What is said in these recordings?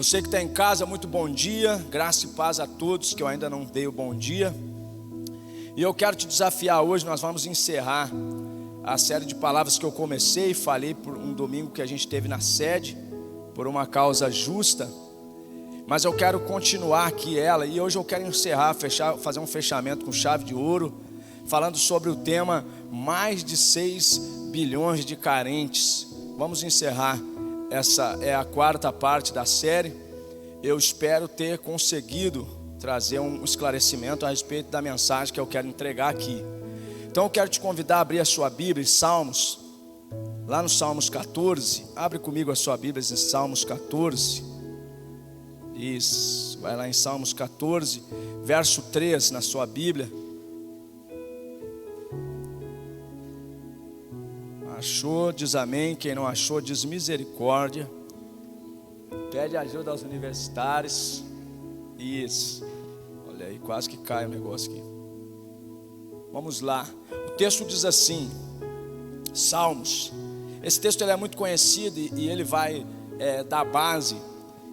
Você que está em casa, muito bom dia, graça e paz a todos que eu ainda não dei o bom dia. E eu quero te desafiar hoje, nós vamos encerrar a série de palavras que eu comecei e falei por um domingo que a gente teve na sede, por uma causa justa. Mas eu quero continuar aqui ela, e hoje eu quero encerrar, fazer um fechamento com chave de ouro, falando sobre o tema mais de 6 bilhões de carentes. Vamos encerrar, essa é a quarta parte da série. Eu espero ter conseguido trazer um esclarecimento a respeito da mensagem que eu quero entregar aqui. Então eu quero te convidar a abrir a sua Bíblia em Salmos, lá no Salmos 14, abre comigo a sua Bíblia em Salmos 14, isso, vai lá em Salmos 14, verso 3 na sua Bíblia. Achou, diz amém, quem não achou, diz misericórdia. Pede ajuda aos universitários. Isso, olha aí, quase que cai o negócio aqui. Vamos lá, o texto diz assim, Salmos. Esse texto ele é muito conhecido e ele vai dar base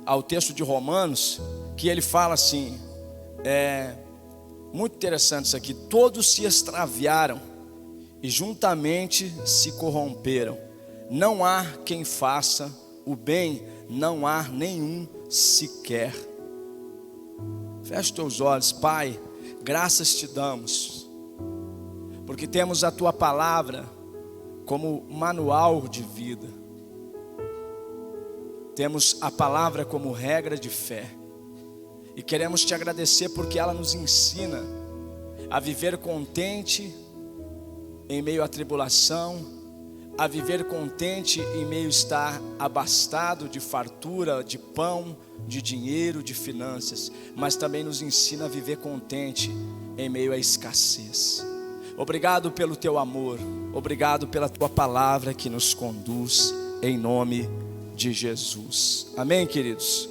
ao texto de Romanos, que ele fala assim, muito interessante isso aqui: todos se extraviaram e juntamente se corromperam, não há quem faça o bem, não há nenhum sequer. Feche teus olhos. Pai, graças te damos, porque temos a tua palavra como manual de vida, temos a palavra como regra de fé, e queremos te agradecer porque ela nos ensina a viver contente em meio à tribulação, a viver contente em meio a estar abastado de fartura, de pão, de dinheiro, de finanças, mas também nos ensina a viver contente em meio à escassez. Obrigado pelo teu amor, obrigado pela tua palavra que nos conduz, em nome de Jesus. Amém, queridos?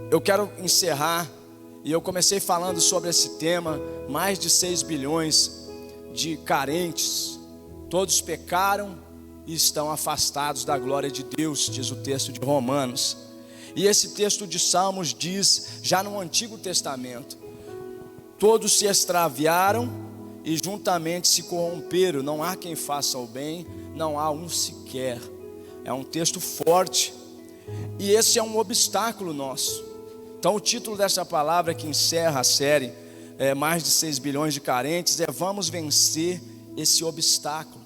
Eu quero encerrar, e eu comecei falando sobre esse tema, mais de 6 bilhões de carentes, todos pecaram e estão afastados da glória de Deus, diz o texto de Romanos. E esse texto de Salmos diz, já no Antigo Testamento, todos se extraviaram e juntamente se corromperam, não há quem faça o bem, não há um sequer. É um texto forte, e esse é um obstáculo nosso. Então o título dessa palavra que encerra a série, mais de 6 bilhões de carentes, vamos vencer esse obstáculo.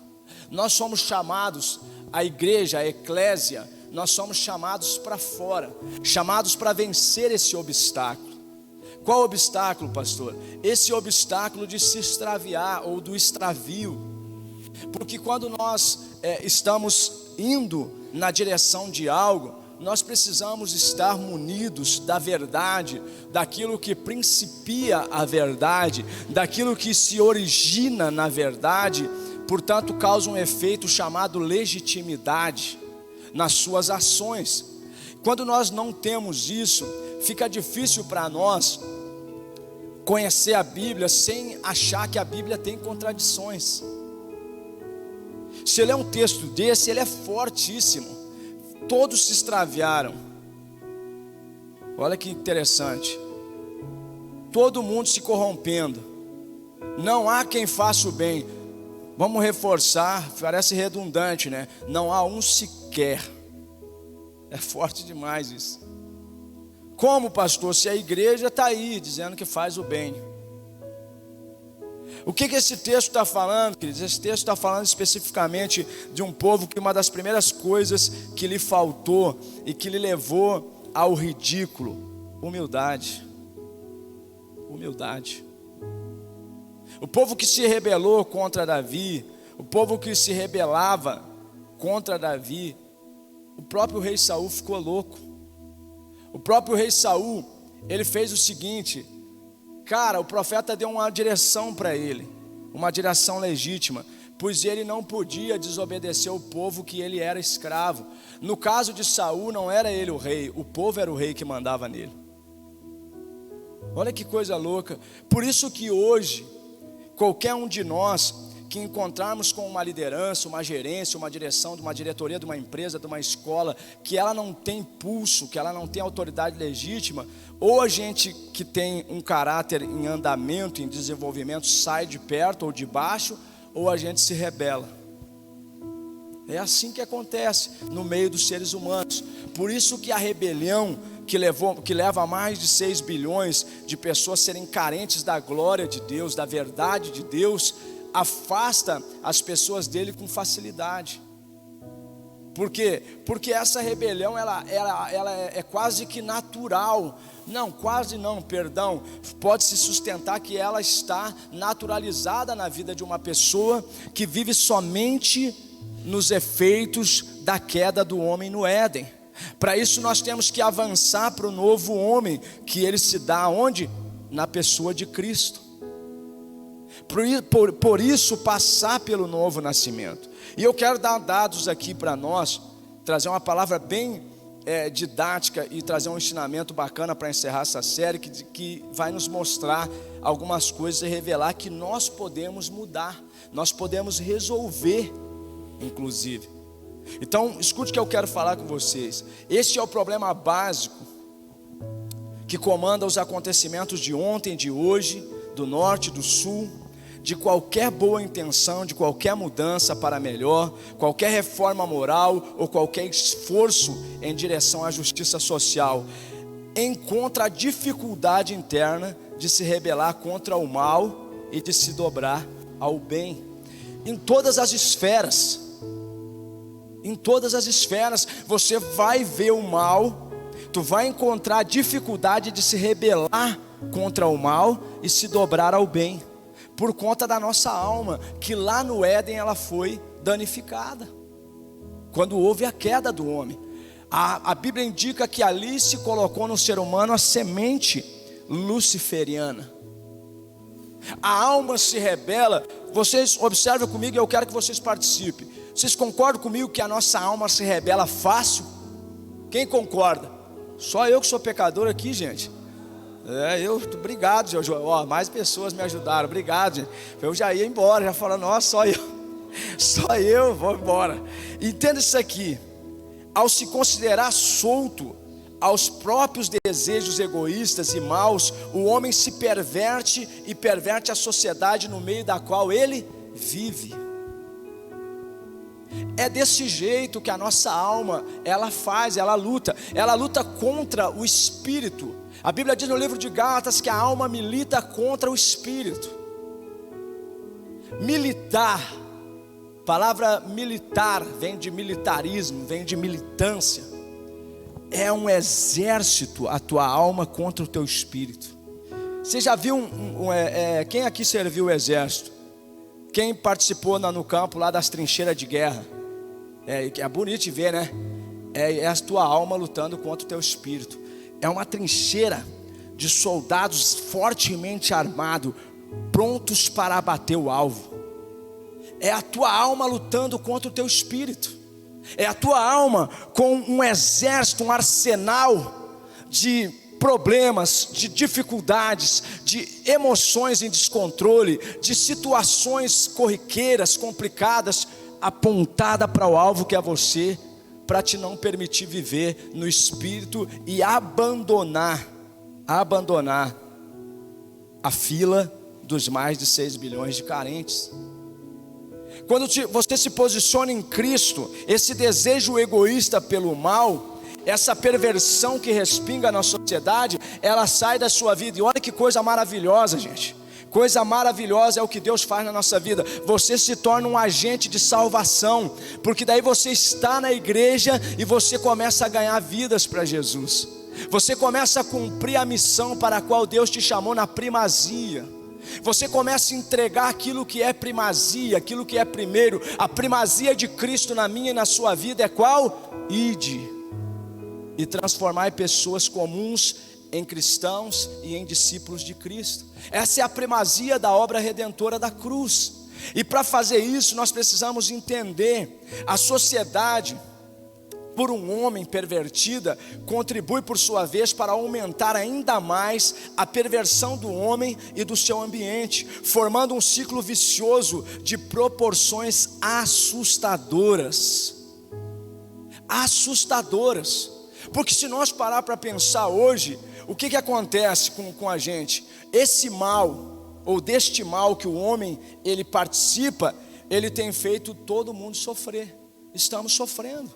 Nós somos chamados, a igreja, a eclésia, nós somos chamados para fora, chamados para vencer esse obstáculo. Qual obstáculo, pastor? Esse obstáculo de se extraviar, ou do extravio. Porque quando nós estamos indo na direção de algo, nós precisamos estar munidos da verdade, daquilo que principia a verdade, daquilo que se origina na verdade, portanto causa um efeito chamado legitimidade nas suas ações. Quando nós não temos isso, fica difícil para nós conhecer a Bíblia sem achar que a Bíblia tem contradições. Se ler um texto desse, ele é fortíssimo. Todos se extraviaram. Olha que interessante. Todo mundo se corrompendo, não há quem faça o bem. Vamos reforçar, parece redundante, né? Não há um sequer. É forte demais isso. Como, pastor, se a igreja está aí dizendo que faz o bem? O que esse texto está falando, queridos? Esse texto está falando especificamente de um povo que uma das primeiras coisas que lhe faltou e que lhe levou ao ridículo: humildade. Humildade. O povo que se rebelou contra Davi, o povo que se rebelava contra Davi, o próprio rei Saul ficou louco. O próprio rei Saul, ele fez o seguinte: cara, o profeta deu uma direção para ele, uma direção legítima, pois ele não podia desobedecer o povo que ele era escravo. No caso de Saul, não era ele o rei, o povo era o rei que mandava nele. Olha que coisa louca. Por isso que hoje, qualquer um de nós que encontrarmos com uma liderança, uma gerência, uma direção, de uma diretoria, de uma empresa, de uma escola, que ela não tem pulso, que ela não tem autoridade legítima, ou a gente que tem um caráter em andamento, em desenvolvimento, sai de perto ou de baixo, ou a gente se rebela. É assim que acontece no meio dos seres humanos. Por isso que a rebelião que leva a mais de 6 bilhões de pessoas serem carentes da glória de Deus, da verdade de Deus, afasta as pessoas dele com facilidade. Por quê? Porque essa rebelião ela é quase que natural. Não, quase não, perdão. Pode se sustentar que ela está naturalizada na vida de uma pessoa que vive somente nos efeitos da queda do homem no Éden. Para isso nós temos que avançar para o novo homem, que ele se dá onde? Na pessoa de Cristo. Por isso passar pelo novo nascimento. E eu quero dar dados aqui para nós, trazer uma palavra bem didática e trazer um ensinamento bacana para encerrar essa série, que vai nos mostrar algumas coisas e revelar que nós podemos mudar, nós podemos resolver, inclusive. Então, escute o que eu quero falar com vocês. Este é o problema básico que comanda os acontecimentos de ontem, de hoje, do norte, do sul, de qualquer boa intenção, de qualquer mudança para melhor, qualquer reforma moral ou qualquer esforço em direção à justiça social. Encontra a dificuldade interna de se rebelar contra o mal e de se dobrar ao bem. Em todas as esferas. Em todas as esferas, você vai ver o mal, tu vai encontrar a dificuldade de se rebelar contra o mal e se dobrar ao bem, por conta da nossa alma, que lá no Éden ela foi danificada, quando houve a queda do homem. A Bíblia indica que ali se colocou no ser humano a semente luciferiana. A alma se rebela. Vocês observem comigo e eu quero que vocês participem. Vocês concordam comigo que a nossa alma se rebela fácil? Quem concorda? Só eu que sou pecador aqui, gente. Obrigado, João. Mais pessoas me ajudaram, obrigado, gente. Eu já ia embora, já falando, só eu vou embora. Entenda isso aqui. Ao se considerar solto aos próprios desejos egoístas e maus, o homem se perverte e perverte a sociedade no meio da qual ele vive. É desse jeito que a nossa alma, ela luta contra o espírito. A Bíblia diz no livro de Gálatas que a alma milita contra o espírito. Militar, palavra militar, vem de militarismo, vem de militância. É um exército a tua alma contra o teu espírito. Você já viu quem aqui serviu o exército? Quem participou no campo lá das trincheiras de guerra? É bonito de ver, né? É a tua alma lutando contra o teu espírito. É uma trincheira de soldados fortemente armados, prontos para abater o alvo. É a tua alma lutando contra o teu espírito. É a tua alma com um exército, um arsenal de problemas, de dificuldades, de emoções em descontrole, de situações corriqueiras, complicadas, apontada para o alvo que é você, para te não permitir viver no espírito e abandonar a fila dos mais de 6 bilhões de carentes. Quando você se posiciona em Cristo, esse desejo egoísta pelo mal, essa perversão que respinga na sociedade, ela sai da sua vida. E olha que coisa maravilhosa, gente. Coisa maravilhosa é o que Deus faz na nossa vida. Você se torna um agente de salvação, porque daí você está na igreja e você começa a ganhar vidas para Jesus. Você começa a cumprir a missão para a qual Deus te chamou na primazia. Você começa a entregar aquilo que é primazia, aquilo que é primeiro. A primazia de Cristo na minha e na sua vida é qual? Ide e transformar pessoas comuns em cristãos e em discípulos de Cristo. Essa é a primazia da obra redentora da cruz. E para fazer isso nós precisamos entender a sociedade por um homem pervertida, contribui por sua vez para aumentar ainda mais a perversão do homem e do seu ambiente, formando um ciclo vicioso de proporções assustadoras. Assustadoras. Porque se nós parar para pensar hoje, o que acontece com a gente? Esse mal, ou deste mal que o homem ele participa, ele tem feito todo mundo sofrer. Estamos sofrendo.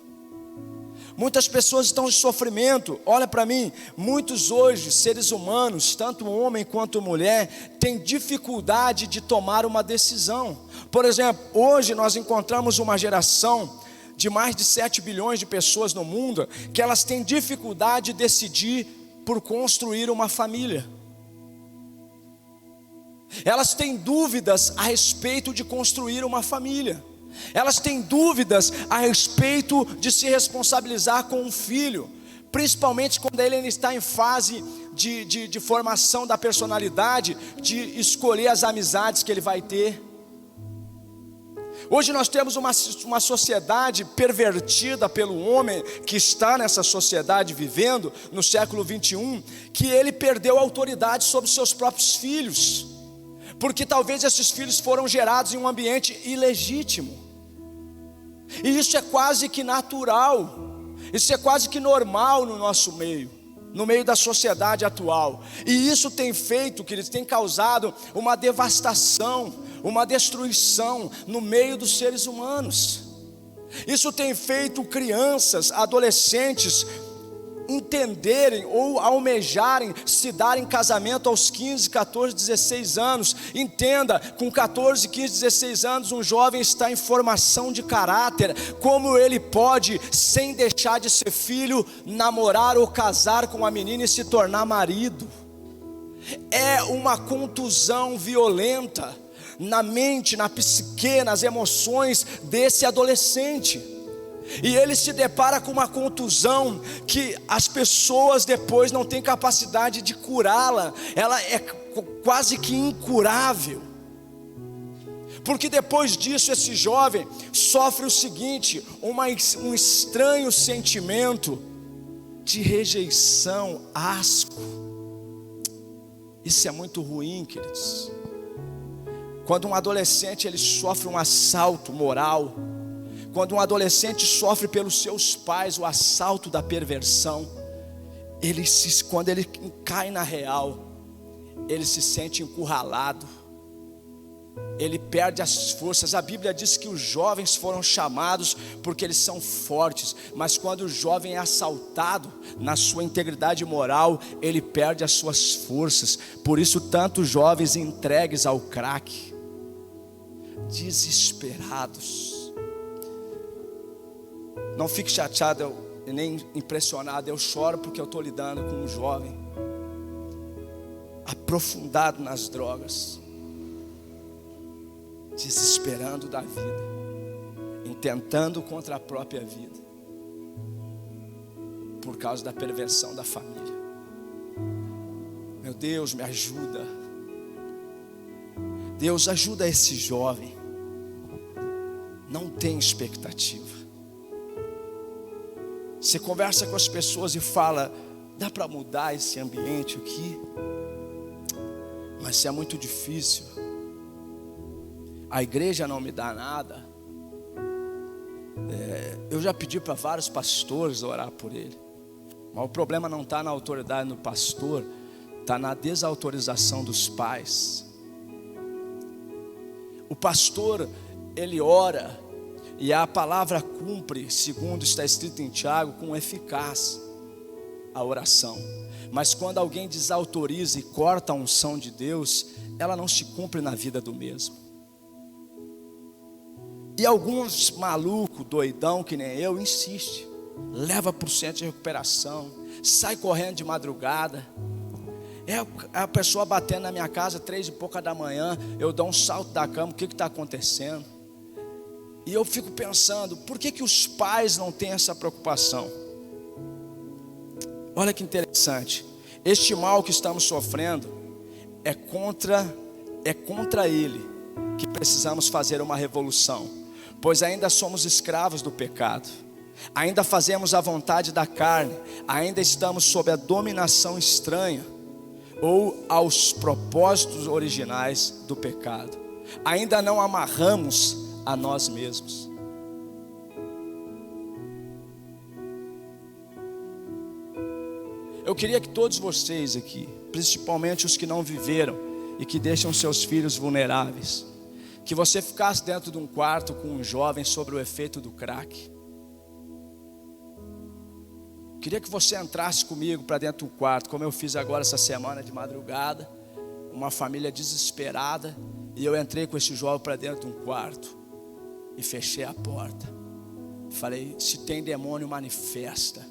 Muitas pessoas estão em sofrimento. Olha para mim, muitos hoje, seres humanos, tanto homem quanto mulher, têm dificuldade de tomar uma decisão. Por exemplo, hoje nós encontramos uma geração de mais de 7 bilhões de pessoas no mundo, que elas têm dificuldade de decidir por construir uma família. Elas têm dúvidas a respeito de construir uma família. Elas têm dúvidas a respeito de se responsabilizar com um filho, principalmente quando ele está em fase de formação da personalidade, de escolher as amizades que ele vai ter. Hoje nós temos uma sociedade pervertida pelo homem, que está nessa sociedade vivendo no século 21, que ele perdeu a autoridade sobre seus próprios filhos, porque talvez esses filhos foram gerados em um ambiente ilegítimo. E isso é quase que natural, isso é quase que normal no nosso meio, no meio da sociedade atual. E isso tem feito, queridos, tem causado uma devastação, uma destruição no meio dos seres humanos. Isso tem feito crianças, adolescentes entenderem ou almejarem se dar em casamento aos 15, 14, 16 anos. Entenda, com 14, 15, 16 anos um jovem está em formação de caráter. Como ele pode, sem deixar de ser filho, namorar ou casar com uma menina e se tornar marido? É uma contusão violenta na mente, na psique, nas emoções desse adolescente. E ele se depara com uma contusão que as pessoas depois não têm capacidade de curá-la. Ela é quase que incurável. Porque depois disso esse jovem sofre o seguinte, um estranho sentimento de rejeição, asco. Isso é muito ruim, queridos. Quando um adolescente ele sofre um assalto moral, quando um adolescente sofre pelos seus pais o assalto da perversão, quando ele cai na real, ele se sente encurralado, ele perde as forças. A Bíblia diz que os jovens foram chamados porque eles são fortes, mas quando o jovem é assaltado na sua integridade moral, ele perde as suas forças. Por isso tantos jovens entregues ao crack, desesperados. Não fique chateado nem impressionado, eu choro porque eu estou lidando com um jovem aprofundado nas drogas, desesperando da vida, intentando contra a própria vida, por causa da perversão da família. Meu Deus, me ajuda. Deus, ajuda esse jovem. Não tem expectativa. Você conversa com as pessoas e fala, dá para mudar esse ambiente aqui? Mas isso é muito difícil. A igreja não me dá nada. Eu já pedi para vários pastores orar por ele. Mas o problema não está na autoridade do pastor, está na desautorização dos pais. O pastor, ele ora, e a palavra cumpre, segundo está escrito em Tiago, com eficácia a oração. Mas quando alguém desautoriza e corta a unção de Deus, ela não se cumpre na vida do mesmo. E alguns malucos, doidão que nem eu, insiste, leva para o centro de recuperação, sai correndo de madrugada. É a pessoa batendo na minha casa 3 e pouca da manhã, eu dou um salto da cama, o que está acontecendo? E eu fico pensando, por que os pais não têm essa preocupação? Olha que interessante, este mal que estamos sofrendo é contra ele que precisamos fazer uma revolução, pois ainda somos escravos do pecado. ainda fazemos a vontade da carne, ainda estamos sob a dominação estranha, ou aos propósitos originais do pecado, ainda não amarramos a nós mesmos. Eu queria que todos vocês aqui, principalmente os que não viveram e que deixam seus filhos vulneráveis, que você ficasse dentro de um quarto com um jovem sobre o efeito do crack. Queria que você entrasse comigo para dentro do quarto, como eu fiz agora essa semana de madrugada, uma família desesperada, e eu entrei com esse jovem para dentro de um quarto e fechei a porta. Falei: se tem demônio, manifesta,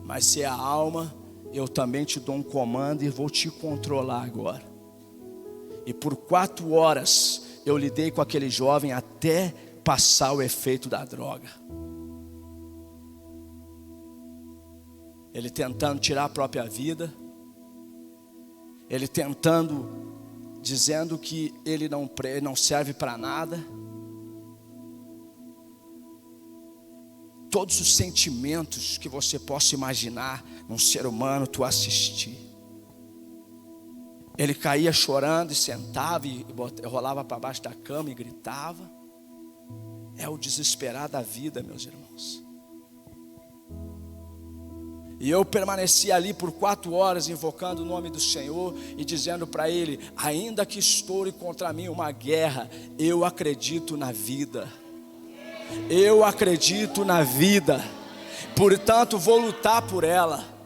mas se é a alma, eu também te dou um comando e vou te controlar agora. E por 4 horas eu lidei com aquele jovem até passar o efeito da droga. Ele tentando tirar a própria vida, ele tentando, dizendo que ele não serve para nada. Todos os sentimentos que você possa imaginar num ser humano, tu assistir. Ele caía chorando e sentava e rolava para baixo da cama e gritava. É o desesperar da vida, meus irmãos. E eu permaneci ali por 4 horas, invocando o nome do Senhor e dizendo para ele: ainda que estoure contra mim uma guerra, eu acredito na vida. Eu acredito na vida, portanto vou lutar por ela.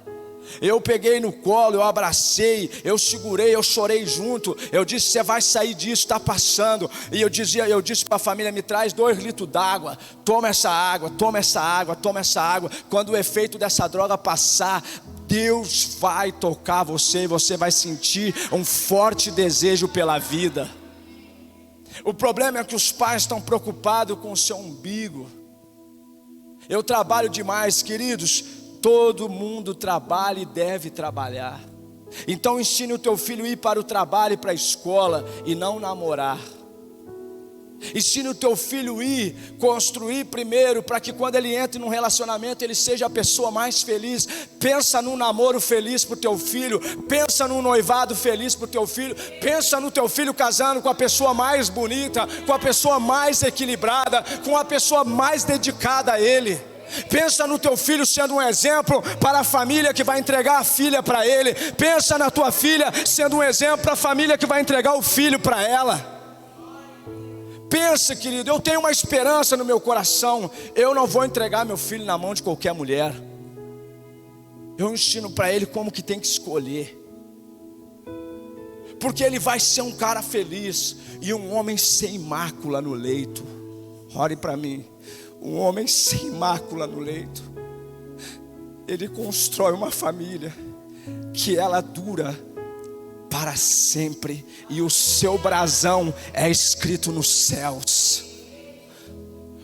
Eu peguei no colo, eu abracei, eu segurei, eu chorei junto. Eu disse: você vai sair disso, está passando. E eu disse para a família: me traz 2 litros d'água, toma essa água, toma essa água, toma essa água. Quando o efeito dessa droga passar, Deus vai tocar você e você vai sentir um forte desejo pela vida. O problema é que os pais estão preocupados com o seu umbigo. Eu trabalho demais, queridos. Todo mundo trabalha e deve trabalhar. Então ensine o teu filho a ir para o trabalho e para a escola e não namorar. Ensine o teu filho a ir construir primeiro, para que quando ele entre num relacionamento ele seja a pessoa mais feliz. Pensa num namoro feliz para o teu filho. Pensa num noivado feliz para o teu filho. Pensa no teu filho casando com a pessoa mais bonita, com a pessoa mais equilibrada, com a pessoa mais dedicada a ele. Pensa no teu filho sendo um exemplo para a família que vai entregar a filha para ele. Pensa na tua filha sendo um exemplo para a família que vai entregar o filho para ela. Pensa, querido, eu tenho uma esperança no meu coração. Eu não vou entregar meu filho na mão de qualquer mulher. Eu ensino para ele como que tem que escolher, porque ele vai ser um cara feliz e um homem sem mácula no leito. Ore para mim. Um homem sem mácula no leito, ele constrói uma família que ela dura para sempre, e o seu brasão é escrito nos céus.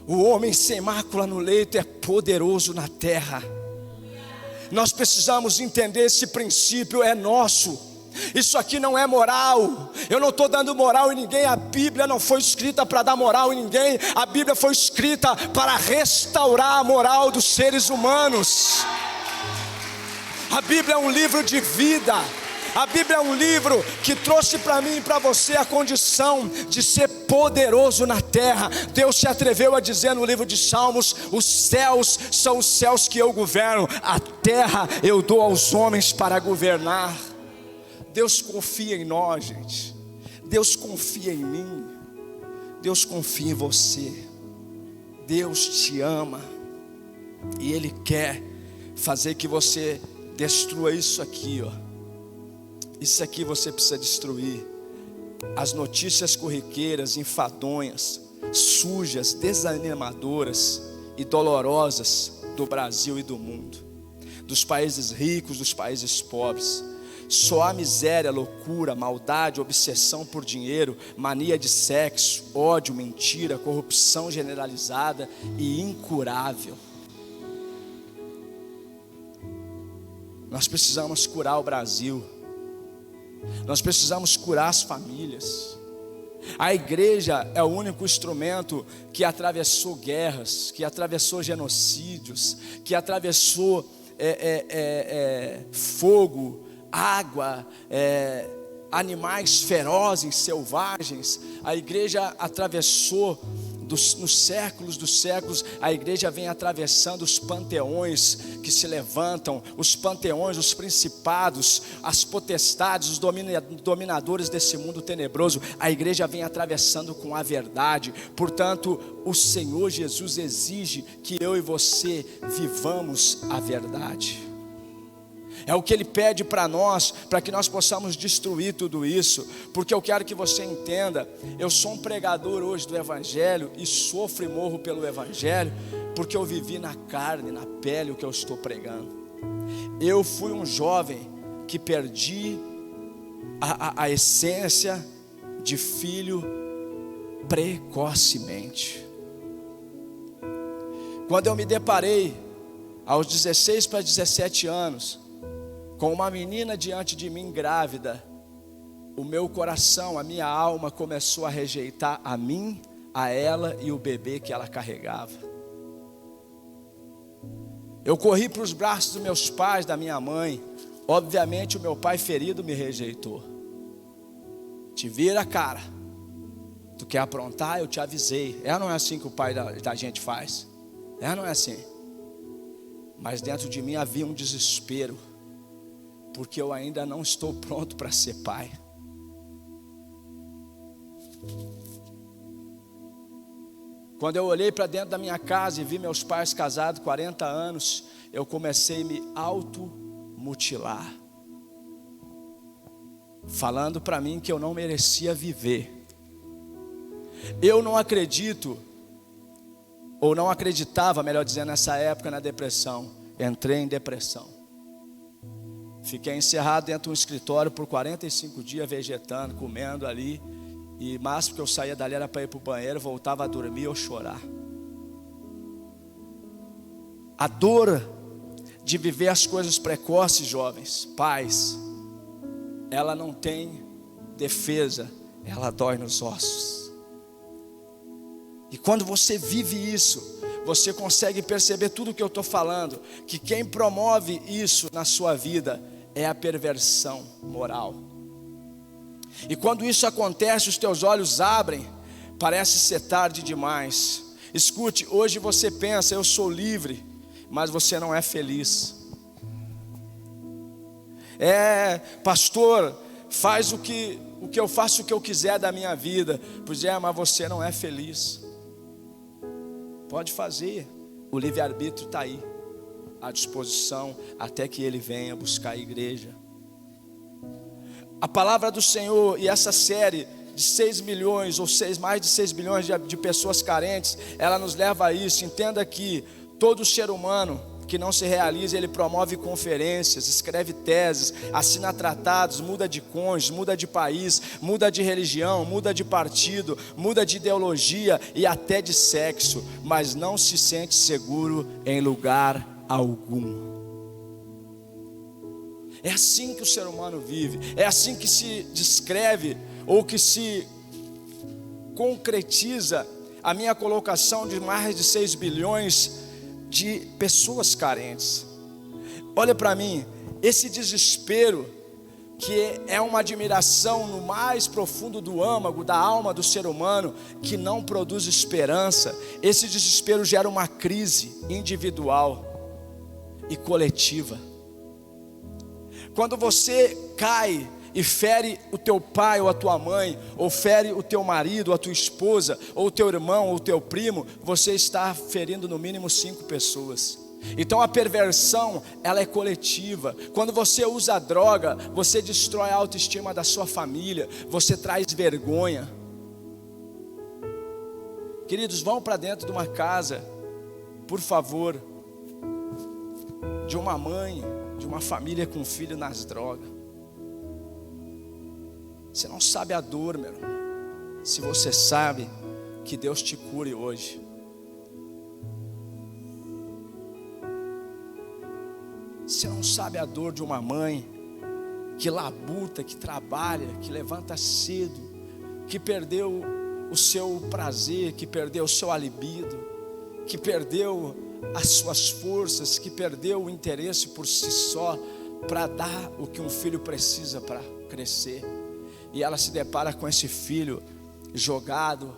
O homem sem mácula no leito é poderoso na terra. Nós precisamos entender esse princípio, é nosso. Isso aqui não é moral. Eu não estou dando moral em ninguém. A Bíblia não foi escrita para dar moral em ninguém. A Bíblia foi escrita para restaurar a moral dos seres humanos. A Bíblia é um livro de vida. A Bíblia é um livro que trouxe para mim e para você a condição de ser poderoso na terra. Deus se atreveu a dizer no livro de Salmos: os céus são os céus que eu governo, a terra eu dou aos homens para governar. Deus confia em nós, gente. Deus confia em mim. Deus confia em você. Deus te ama e Ele quer fazer que você destrua isso aqui, ó. Isso aqui você precisa destruir. As notícias corriqueiras, enfadonhas, sujas, desanimadoras e dolorosas do Brasil e do mundo, dos países ricos, dos países pobres. Só há miséria, loucura, maldade, obsessão por dinheiro, mania de sexo, ódio, mentira, corrupção generalizada e incurável. Nós precisamos curar o Brasil. Nós precisamos curar as famílias. A igreja é o único instrumento que atravessou guerras, que atravessou genocídios, que atravessou fogo, água, animais ferozes, selvagens. A igreja atravessou nos séculos dos séculos. A igreja vem atravessando os panteões que se levantam, os panteões, os principados, as potestades, os dominadores desse mundo tenebroso. A igreja vem atravessando com a verdade. Portanto, o Senhor Jesus exige que eu e você vivamos a verdade. É o que Ele pede para nós, para que nós possamos destruir tudo isso. Porque eu quero que você entenda, eu sou um pregador hoje do Evangelho e sofro e morro pelo Evangelho, porque eu vivi na carne, na pele o que eu estou pregando. Eu fui um jovem que perdi a essência de filho precocemente. Quando eu me deparei aos 16 para 17 anos com uma menina diante de mim grávida, o meu coração, a minha alma começou a rejeitar a mim, a ela e o bebê que ela carregava. Eu corri para os braços dos meus pais, da minha mãe. Obviamente o meu pai ferido me rejeitou. Te vira, cara. Tu quer aprontar? Eu te avisei. Não é assim que o pai da gente faz. Não é assim. Mas dentro de mim havia um desespero, porque eu ainda não estou pronto para ser pai. Quando eu olhei para dentro da minha casa e vi meus pais casados 40 anos, eu comecei a me automutilar, falando para mim que eu não merecia viver. Eu não acredito, ou não acreditava, melhor dizendo, nessa época na depressão. Entrei em depressão. Fiquei encerrado dentro de um escritório por 45 dias, vegetando, comendo ali. E o máximo que eu saía dali era para ir para o banheiro, voltava a dormir ou chorar. A dor de viver as coisas precoces, jovens, pais, ela não tem defesa, ela dói nos ossos. E quando você vive isso, você consegue perceber tudo o que eu estou falando, que quem promove isso na sua vida é a perversão moral. E quando isso acontece, os teus olhos abrem, parece ser tarde demais. Escute, hoje você pensa, eu sou livre, mas você não é feliz. Pastor, faz o que eu faço o que eu quiser da minha vida. Pois mas você não é feliz. Pode fazer, o livre-arbítrio está aí, à disposição, até que Ele venha buscar a igreja. A palavra do Senhor e essa série de 6 milhões ou mais de 6 bilhões de pessoas carentes, ela nos leva a isso. Entenda que todo ser humano que não se realiza, ele promove conferências, escreve teses, assina tratados, muda de cônjuge, muda de país, muda de religião, muda de partido, muda de ideologia e até de sexo, mas não se sente seguro em lugar algum. É assim que o ser humano vive, é assim que se descreve ou que se concretiza a minha colocação de mais de 6 bilhões de pessoas carentes. Olha para mim, esse desespero, que é uma admiração no mais profundo do âmago, da alma do ser humano, que não produz esperança, esse desespero gera uma crise individual e coletiva. Quando você cai e fere o teu pai ou a tua mãe, ou fere o teu marido, ou a tua esposa, ou o teu irmão, ou o teu primo, você está ferindo no mínimo 5 pessoas. Então a perversão, ela é coletiva. Quando você usa droga, você destrói a autoestima da sua família, você traz vergonha. Queridos, vão para dentro de uma casa, por favor, de uma mãe, de uma família com filho nas drogas. Você não sabe a dor, meu irmão. Se você sabe, que Deus te cure hoje. Você não sabe a dor de uma mãe que labuta, que trabalha, que levanta cedo, que perdeu o seu prazer, que perdeu o seu libido, que perdeu as suas forças, que perdeu o interesse por si só para dar o que um filho precisa para crescer. E ela se depara com esse filho jogado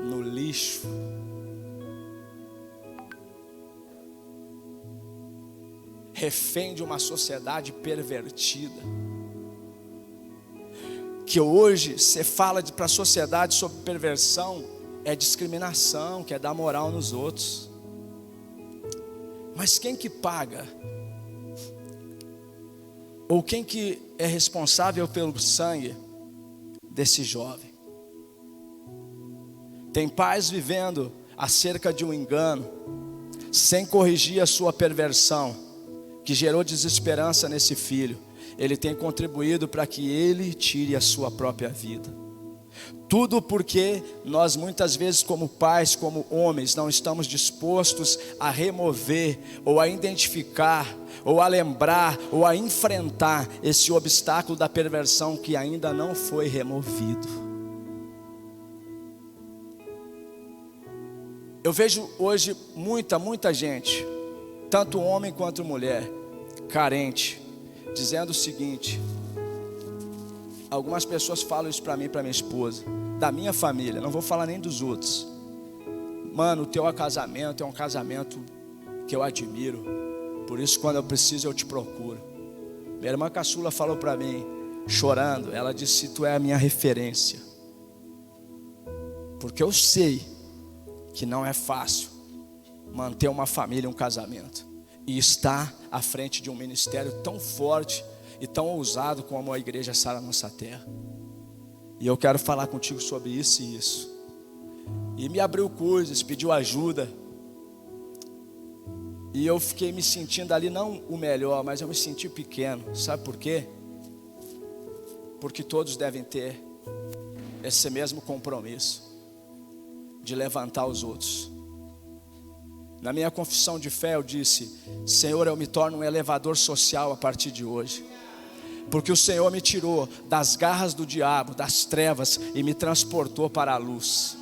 no lixo. Refém de uma sociedade pervertida. Que hoje você fala para a sociedade sobre perversão, é discriminação, que é dar moral nos outros. Mas quem que paga? Ou quem que é responsável pelo sangue desse jovem? Tem pais vivendo acerca de um engano, sem corrigir a sua perversão, que gerou desesperança nesse filho. Ele tem contribuído para que ele tire a sua própria vida. Tudo porque nós muitas vezes como pais, como homens, não estamos dispostos a remover, ou a identificar, ou a lembrar, ou a enfrentar esse obstáculo da perversão que ainda não foi removido. Eu vejo hoje muita gente, tanto homem quanto mulher, carente, dizendo o seguinte. Algumas pessoas falam isso para mim e para minha esposa, da minha família, não vou falar nem dos outros. Mano, o teu casamento é um casamento que eu admiro, por isso quando eu preciso eu te procuro. Minha irmã caçula falou para mim, chorando, ela disse: tu é a minha referência, porque eu sei que não é fácil manter uma família, um casamento, e estar à frente de um ministério tão forte e tão ousado como a igreja Sara Nossa Terra. E eu quero falar contigo sobre isso e isso. E me abriu coisas, pediu ajuda. E eu fiquei me sentindo ali, não o melhor, mas eu me senti pequeno. Sabe por quê? Porque todos devem ter esse mesmo compromisso de levantar os outros. Na minha confissão de fé eu disse: Senhor, eu me torno um elevador social a partir de hoje, porque o Senhor me tirou das garras do diabo, das trevas, e me transportou para a luz.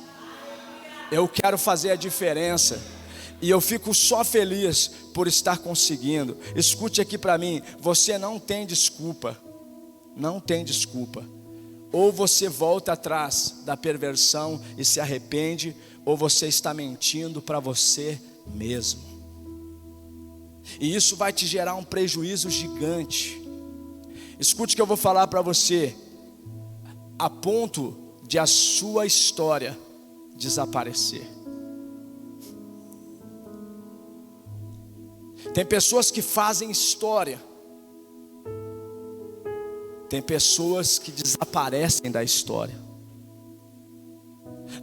Eu quero fazer a diferença, e eu fico só feliz por estar conseguindo. Escute aqui para mim, você não tem desculpa, não tem desculpa. Ou você volta atrás da perversão e se arrepende, ou você está mentindo para você mesmo. E isso vai te gerar um prejuízo gigante. Escute o que eu vou falar para você, a ponto de a sua história desaparecer. Tem pessoas que fazem história, tem pessoas que desaparecem da história.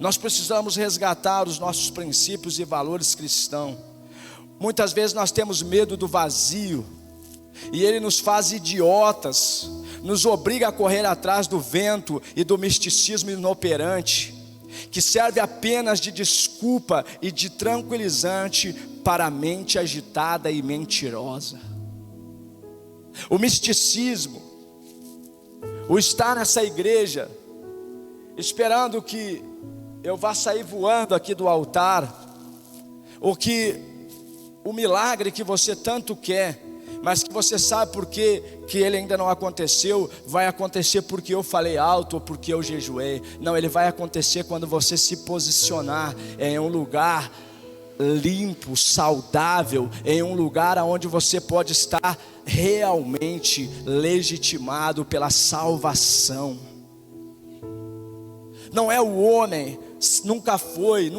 Nós precisamos resgatar os nossos princípios e valores cristãos. Muitas vezes nós temos medo do vazio, e ele nos faz idiotas, nos obriga a correr atrás do vento e do misticismo inoperante, que serve apenas de desculpa e de tranquilizante para a mente agitada e mentirosa. O misticismo, o estar nessa igreja, esperando que eu vá sair voando aqui do altar, ou que o milagre que você tanto quer, mas que você sabe por que ele ainda não aconteceu, vai acontecer porque eu falei alto ou porque eu jejuei. Não, ele vai acontecer quando você se posicionar em um lugar limpo, saudável, em um lugar onde você pode estar realmente legitimado pela salvação. Não é o homem, nunca foi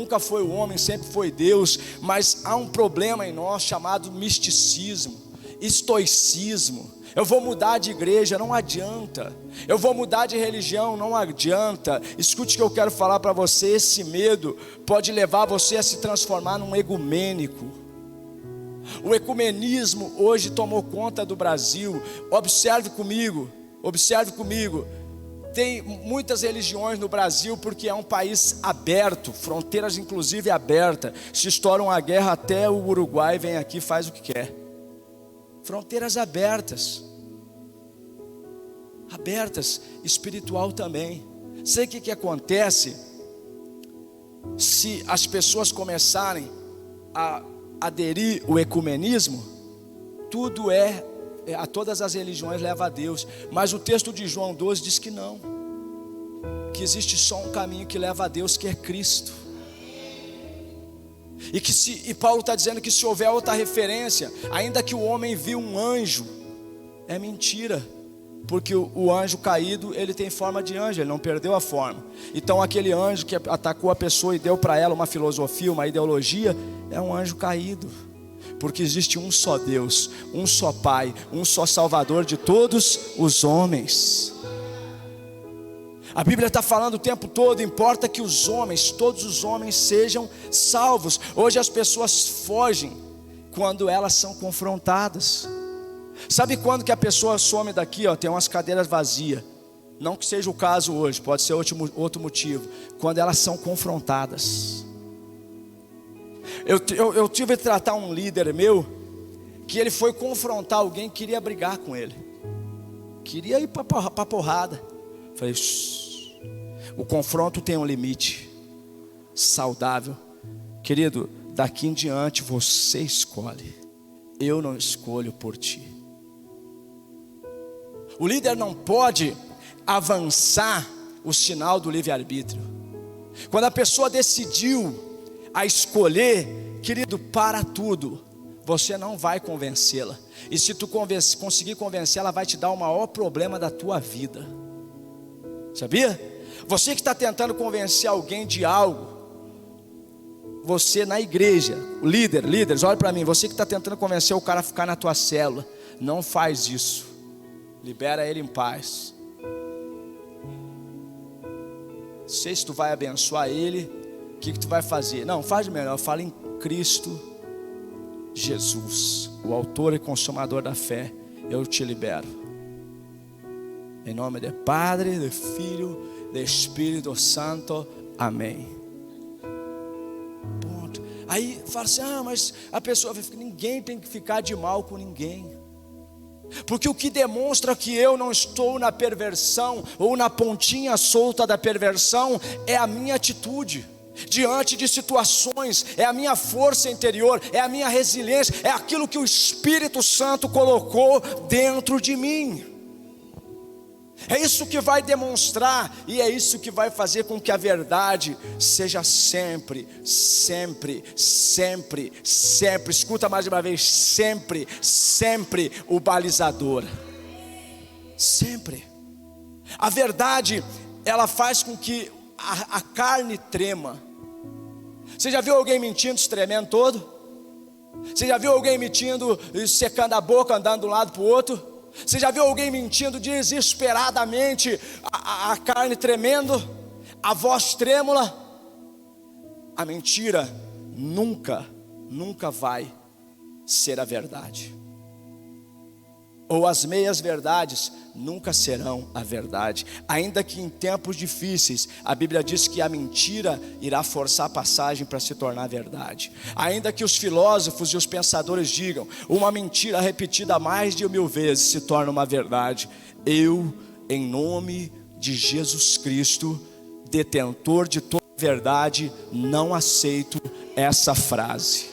o homem, sempre foi Deus. Mas há um problema em nós chamado misticismo, estoicismo. Eu vou mudar de igreja, não adianta. Eu vou mudar de religião, não adianta. Escute o que eu quero falar para você. Esse medo pode levar você a se transformar num egumênico. O ecumenismo hoje tomou conta do Brasil. Observe comigo. Tem muitas religiões no Brasil porque é um país aberto, fronteiras inclusive abertas. Se estoura uma guerra, até o Uruguai vem aqui e faz o que quer. Fronteiras abertas, espiritual também. Sei o que acontece se as pessoas começarem a aderir o ecumenismo. Tudo a todas as religiões leva a Deus, mas o texto de João 12 diz que não, que existe só um caminho que leva a Deus, que é Cristo. E Paulo está dizendo que se houver outra referência, ainda que o homem viu um anjo, é mentira, porque o anjo caído, ele tem forma de anjo, ele não perdeu a forma. Então aquele anjo que atacou a pessoa e deu para ela uma filosofia, uma ideologia, é um anjo caído. Porque existe um só Deus, um só Pai, um só Salvador de todos os homens. A Bíblia está falando o tempo todo, importa que os homens, todos os homens sejam salvos. Hoje as pessoas fogem quando elas são confrontadas. Sabe quando que a pessoa some daqui, tem umas cadeiras vazias? Não que seja o caso hoje, pode ser outro motivo. Quando elas são confrontadas. Eu tive que tratar um líder meu, que ele foi confrontar alguém que queria brigar com ele, queria ir para porrada. Falei, o confronto tem um limite saudável. Querido, daqui em diante você escolhe, eu não escolho por ti. O líder não pode avançar o sinal do livre-arbítrio. Quando a pessoa decidiu a escolher, querido, para tudo, você não vai convencê-la. E se tu conseguir convencer, ela vai te dar o maior problema da tua vida. Sabia? Você que está tentando convencer alguém de algo, você na igreja, líderes, olha para mim, você que está tentando convencer o cara a ficar na tua célula, não faz isso. Libera ele em paz. Não sei se tu vai abençoar ele, o que tu vai fazer? Não, faz melhor, fala em Cristo Jesus, o autor e consumador da fé. Eu te libero. Em nome do Padre, do Filho, do Espírito Santo. Amém. Ponto. Aí fala assim, mas a pessoa vai ficar, ninguém tem que ficar de mal com ninguém. Porque o que demonstra que eu não estou na perversão, ou na pontinha solta da perversão, é a minha atitude diante de situações, é a minha força interior, é a minha resiliência, é aquilo que o Espírito Santo colocou dentro de mim. É isso que vai demonstrar, e é isso que vai fazer com que a verdade seja sempre, escuta mais uma vez, sempre o balizador. Sempre. A verdade, ela faz com que a carne trema. Você já viu alguém mentindo, se tremendo todo? Você já viu alguém mentindo, secando a boca, andando de um lado para o outro? Você já viu alguém mentindo desesperadamente, a carne tremendo, a voz trêmula? A mentira nunca vai ser a verdade. Ou as meias verdades nunca serão a verdade. Ainda que em tempos difíceis, a Bíblia diz que a mentira irá forçar a passagem para se tornar verdade. Ainda que os filósofos e os pensadores digam, uma mentira repetida mais de 1000 vezes se torna uma verdade. Eu, em nome de Jesus Cristo, detentor de toda verdade, não aceito essa frase.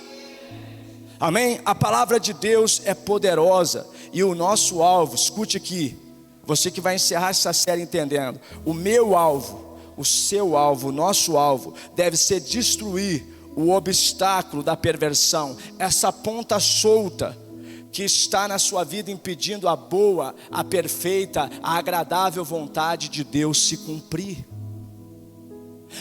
Amém? A palavra de Deus é poderosa. E o nosso alvo, escute aqui, você que vai encerrar essa série entendendo, o meu alvo, o seu alvo, o nosso alvo, deve ser destruir o obstáculo da perversão, essa ponta solta que está na sua vida impedindo a boa, a perfeita, a agradável vontade de Deus se cumprir.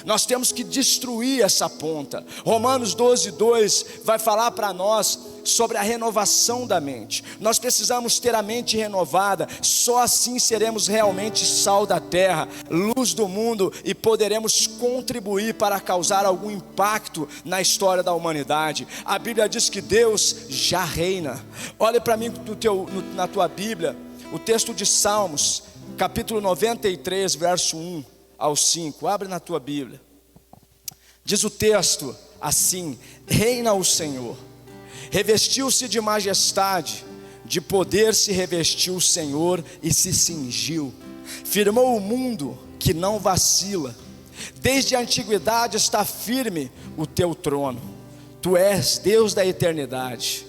Nós temos que destruir essa ponta. Romanos 12:2 vai falar para nós sobre a renovação da mente. Nós precisamos ter a mente renovada. Só assim seremos realmente sal da terra, luz do mundo, e poderemos contribuir para causar algum impacto na história da humanidade. A Bíblia diz que Deus já reina. Olha para mim na tua Bíblia, o texto de Salmos, capítulo 93, verso 1 ao 5, abre na tua Bíblia. Diz o texto assim: reina o Senhor, revestiu-se de majestade, de poder se revestiu o Senhor e se cingiu, firmou o mundo que não vacila. Desde a antiguidade está firme o teu trono. Tu és Deus da eternidade.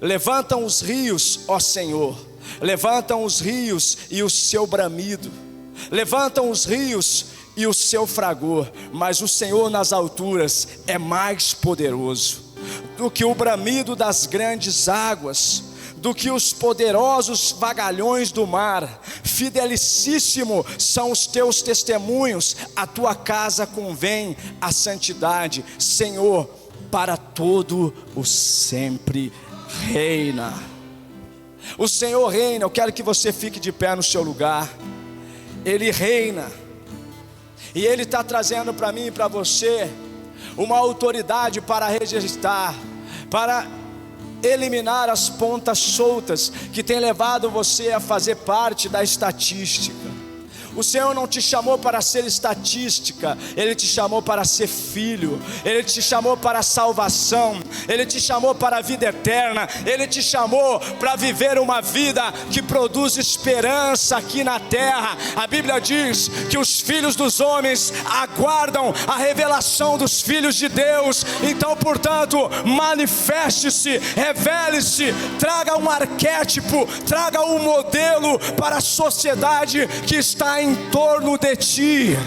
Levantam os rios, ó Senhor. Levantam os rios e o seu bramido. Levantam os rios e o seu fragor. Mas o Senhor nas alturas é mais poderoso do que o bramido das grandes águas, do que os poderosos vagalhões do mar. Fidelicíssimo são os teus testemunhos, a tua casa convém a santidade. Senhor, para todo o sempre reina. O Senhor reina. Eu quero que você fique de pé no seu lugar. Ele reina, e Ele está trazendo para mim e para você uma autoridade para registrar, para eliminar as pontas soltas que tem levado você a fazer parte da estatística. O Senhor não te chamou para ser estatística, Ele te chamou para ser filho, Ele te chamou para a salvação, Ele te chamou para a vida eterna, Ele te chamou para viver uma vida que produz esperança aqui na terra. A Bíblia diz que os filhos dos homens aguardam a revelação dos filhos de Deus. Então, portanto, manifeste-se, revele-se, traga um arquétipo, traga um modelo para a sociedade que está em torno de ti.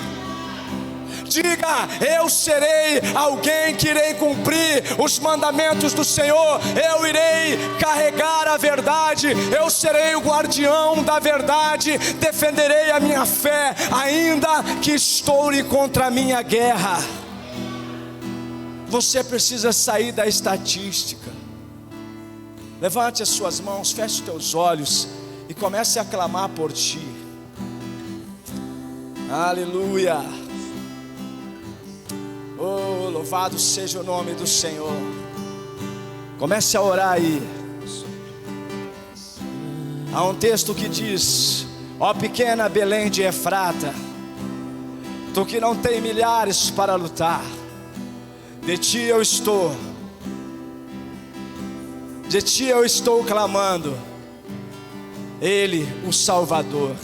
Diga: eu serei alguém que irei cumprir os mandamentos do Senhor. Eu irei carregar a verdade. Eu serei o guardião da verdade. Defenderei a minha fé, ainda que estoure contra a minha guerra. Você precisa sair da estatística. Levante as suas mãos, feche os teus olhos e comece a clamar por ti. Aleluia. Oh, louvado seja o nome do Senhor. Comece a orar aí. Há um texto que diz: ó pequena Belém de Efrata, tu que não tem milhares para lutar, de ti eu estou clamando, Ele, o Salvador.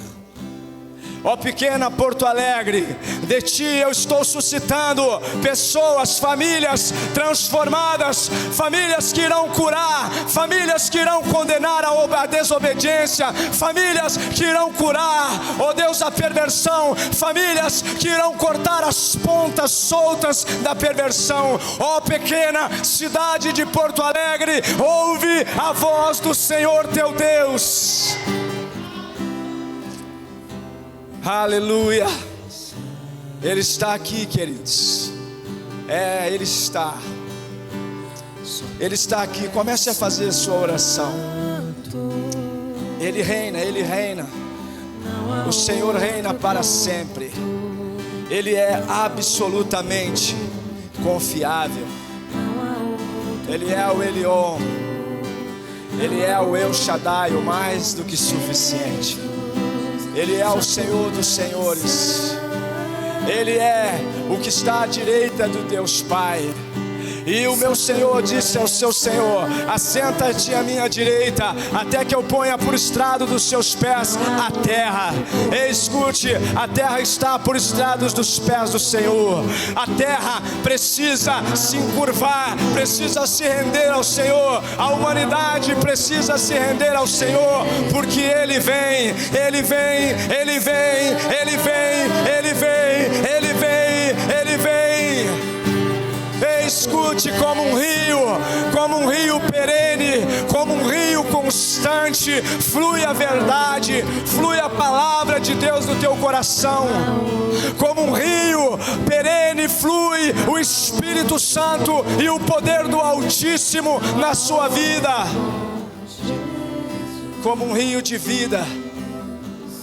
Ó pequena Porto Alegre, de ti eu estou suscitando pessoas, famílias transformadas, famílias que irão curar, famílias que irão condenar a desobediência, famílias que irão curar, ó Deus, a perversão, famílias que irão cortar as pontas soltas da perversão. Ó pequena cidade de Porto Alegre, ouve a voz do Senhor teu Deus. Aleluia. Ele está aqui, queridos. Ele está aqui. Comece a fazer a sua oração. Ele reina, Ele reina. O Senhor reina para sempre. Ele é absolutamente confiável. Ele é o Elion. Ele é o El Shaddai, o mais do que suficiente. Ele é o Senhor dos senhores. Ele é o que está à direita do Deus Pai. E o meu Senhor disse ao seu Senhor: assenta-te à minha direita, até que eu ponha por estrado dos seus pés a terra. E escute, a terra está por estrados dos pés do Senhor. A terra precisa se encurvar, precisa se render ao Senhor. A humanidade precisa se render ao Senhor, porque Ele vem, Ele vem, Ele vem, Ele vem, Ele vem, Ele vem, Ele vem. Escute, como um rio perene, como um rio constante, flui a verdade, flui a palavra de Deus no teu coração. Como um rio perene, flui o Espírito Santo e o poder do Altíssimo na sua vida. Como um rio de vida,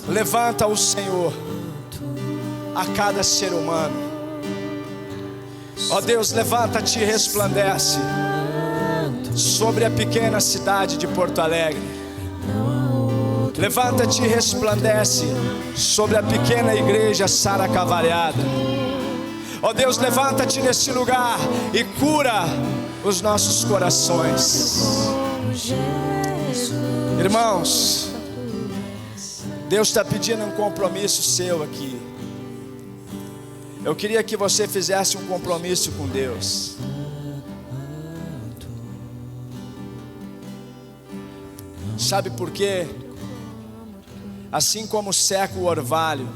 levanta o Senhor a cada ser humano. Ó Deus, levanta-te e resplandece sobre a pequena cidade de Porto Alegre. Levanta-te e resplandece sobre a pequena igreja Sara Cavalhada. Ó Deus, levanta-te nesse lugar e cura os nossos corações. Irmãos, Deus está pedindo um compromisso seu aqui. Eu queria que você fizesse um compromisso com Deus. Sabe por quê? Assim como seca o orvalho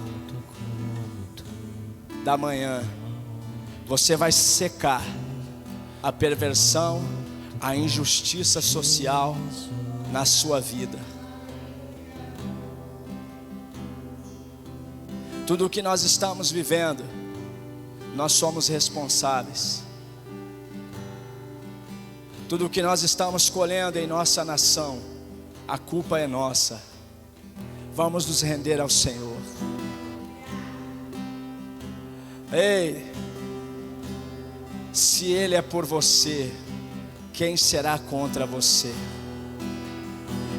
da manhã, você vai secar a perversão, a injustiça social na sua vida. Tudo o que nós estamos vivendo, nós somos responsáveis. Tudo o que nós estamos colhendo em nossa nação, a culpa é nossa. Vamos nos render ao Senhor. Ei, se Ele é por você, quem será contra você?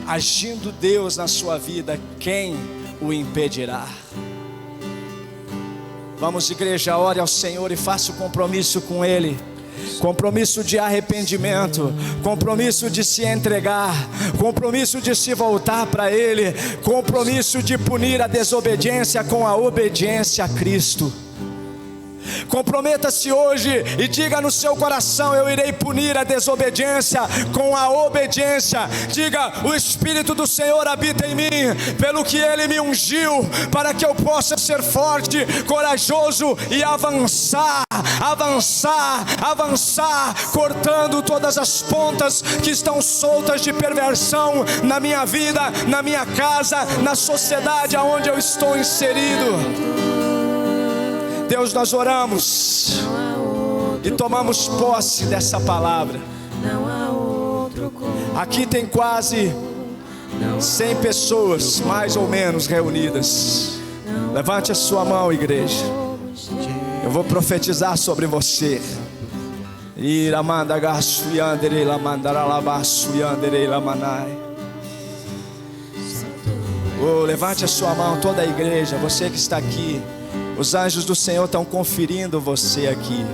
Agindo Deus na sua vida, quem o impedirá? Vamos, igreja, ore ao Senhor e faça o compromisso com Ele. Compromisso de arrependimento, compromisso de se entregar, compromisso de se voltar para Ele, compromisso de punir a desobediência com a obediência a Cristo. Comprometa-se hoje e diga no seu coração: eu irei punir a desobediência com a obediência. Diga: o Espírito do Senhor habita em mim, pelo que Ele me ungiu, para que eu possa ser forte, corajoso e avançar, cortando todas as pontas que estão soltas de perversão na minha vida, na minha casa, na sociedade aonde eu estou inserido. Deus, nós oramos e tomamos posse dessa palavra. Aqui tem quase 100 pessoas, mais ou menos, reunidas. Levante a sua mão, igreja. Eu vou profetizar sobre você. Oh, levante a sua mão, toda a igreja, você que está aqui. Os anjos do Senhor estão conferindo você aqui.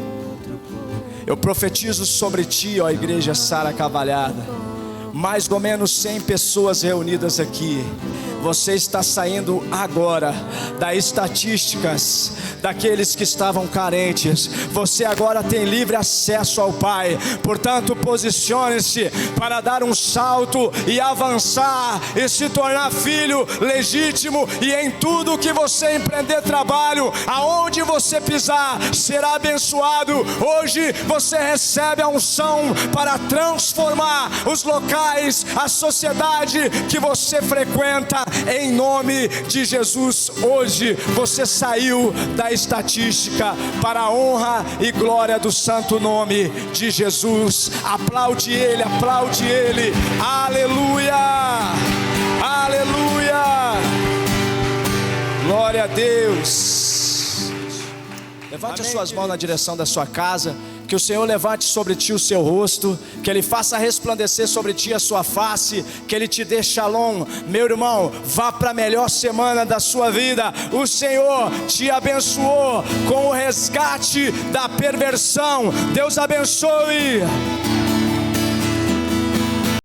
Eu profetizo sobre ti, ó igreja Sara Cavalhada. Mais ou menos 100 pessoas reunidas aqui. Você está saindo agora das estatísticas daqueles que estavam carentes. Você agora tem livre acesso ao Pai. Portanto, posicione-se para dar um salto e avançar e se tornar filho legítimo. E em tudo que você empreender trabalho, aonde você pisar, será abençoado. Hoje você recebe a unção para transformar os locais, a sociedade que você frequenta. Em nome de Jesus, hoje você saiu da estatística para a honra e glória do santo nome de Jesus. Aplaude Ele, aplaude Ele. Aleluia, aleluia. Glória a Deus. Levante as suas mãos na direção da sua casa. Que o Senhor levante sobre ti o seu rosto, que Ele faça resplandecer sobre ti a sua face, que Ele te dê shalom. Meu irmão, vá para a melhor semana da sua vida. O Senhor te abençoou com o resgate da perversão. Deus abençoe.